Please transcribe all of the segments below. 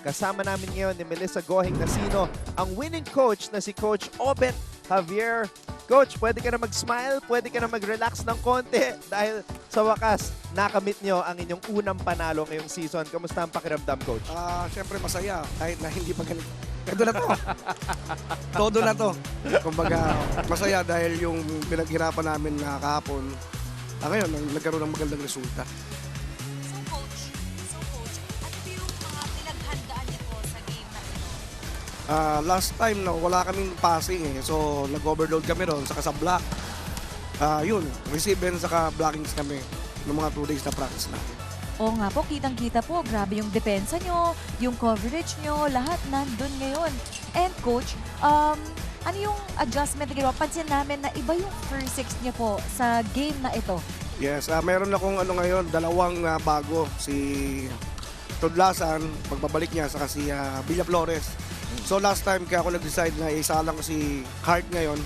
Kasama namin ngayon ni Melissa Gohing Nasino, ang winning coach na si Coach Obet Javier. Coach, pwede ka na mag-smile, pwede ka na mag-relax ng konti dahil sa wakas, nakamit nyo ang inyong unang panalo ngayong season. Kamusta ang pakiramdam, Coach? Siyempre masaya kahit na hindi pa ganito. Todo na to. Todo na to. Kumbaga, masaya dahil yung pinaghirapan namin na kahapon, ngayon, nagkaroon ng magandang resulta. So coach, ano ba yung mga pinaghandaan niyo po sa game na ito? Last time, no, wala kaming passing eh. So, nag-overload kami ron, saka sa block. Yun, receive and saka blockings kami ng mga 2 days na practice natin. Oo nga po, kitang-kita po, grabe yung depensa nyo, yung coverage nyo, lahat nandun ngayon. And coach, ano yung adjustment na ginawa? Pansin namin na iba yung first six nyo po sa game na ito. Yes, meron akong ngayon, dalawang bago. Si Tudlasan, pagbabalik niya, saka si Villa Flores. So last time kaya ako nag-decide na isalang ko si Hart ngayon.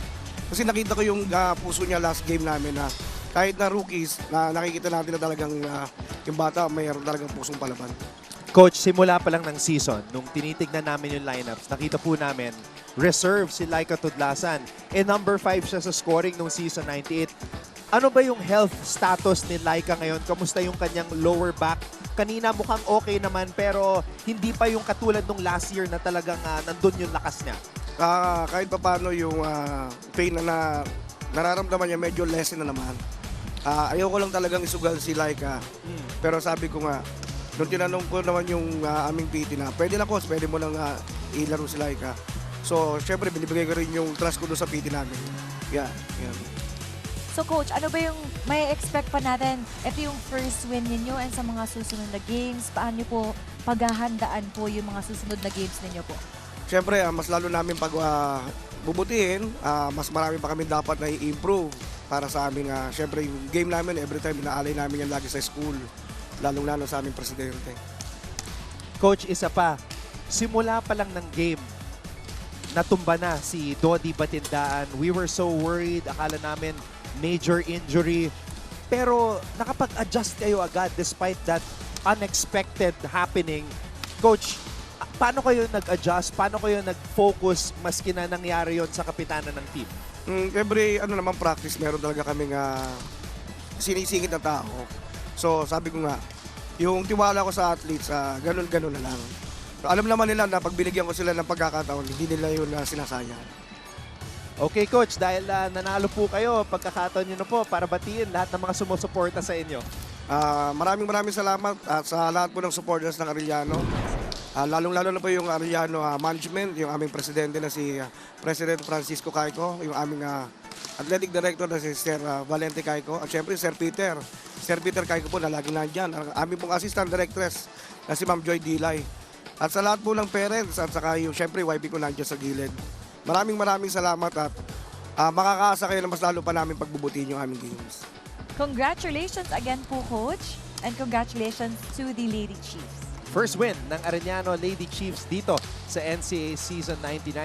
Kasi nakita ko yung puso niya last game namin na kahit na rookies, na nakikita natin na talagang yung bata mayroon talagang pusong palaban. Coach, simula pa lang ng season, nung tinitignan namin yung lineups, nakita po namin, reserve si Laika Tudlasan. Number 5 siya sa scoring nung season 98. Ano ba yung health status ni Laika ngayon? Kamusta yung kanyang lower back? Kanina mukhang okay naman pero hindi pa yung katulad nung last year na talagang nandun yung lakas niya. Kahit pa paano yung pain na nararamdaman niya medyo lessen na naman. Ayoko lang talagang isugal si Laika. Pero sabi ko nga, nung tinanong ko naman yung aming PT na, pwede na coach, pwede mo lang ilaro si Laika. So, syempre, binibigay ko rin yung trust ko doon sa PT namin. Yeah. So coach, ano ba yung may expect pa natin? Ito yung first win ninyo and sa mga susunod na games, paano nyo po paghahandaan po yung mga susunod na games ninyo po? Syempre, mas lalo namin pag bubutihin, mas marami pa kami dapat na i-improve para sa amin. Syempre, yung game namin, every time inaalay namin yan lagi sa school, lalong-lalo sa aming presidente. Coach, isa pa, simula pa lang ng game, natumba na si Dodi Batindaan. We were so worried, akala namin major injury. Pero nakapag-adjust kayo agad despite that unexpected happening. Coach, paano kayo nag-adjust? Paano kayo nag-focus maski na nangyari yon sa kapitanan ng team? Every practice, meron talaga kaming sinisingit na tao. So sabi ko nga, yung tiwala ko sa athletes, ganun-ganun na lang. Alam naman nila na pag binigyan ko sila ng pagkakataon, hindi nila yun sinasayang. Okay, Coach, dahil nanalo po kayo, pagkakataon nyo na po para batiin lahat ng mga sumusuporta sa inyo. Maraming salamat sa lahat po ng supporters ng Arellano. Lalong-lalo na po yung Arellano management, yung aming presidente na si President Francisco Caico, yung aming athletic director na si Sir Valente Caico, at syempre Sir Peter Caico po na laging nandyan. Ang aming pong assistant directress na si Ma'am Joy Dilay. At sa lahat po ng parents at saka yung syempre YB ko nandiyan sa gilid. Maraming salamat at makakaasa kayo na mas lalo pa namin pagbubutin yung aming games. Congratulations again po coach and congratulations to the Lady Chiefs. First win ng Arellano Lady Chiefs dito sa NCAA Season 99.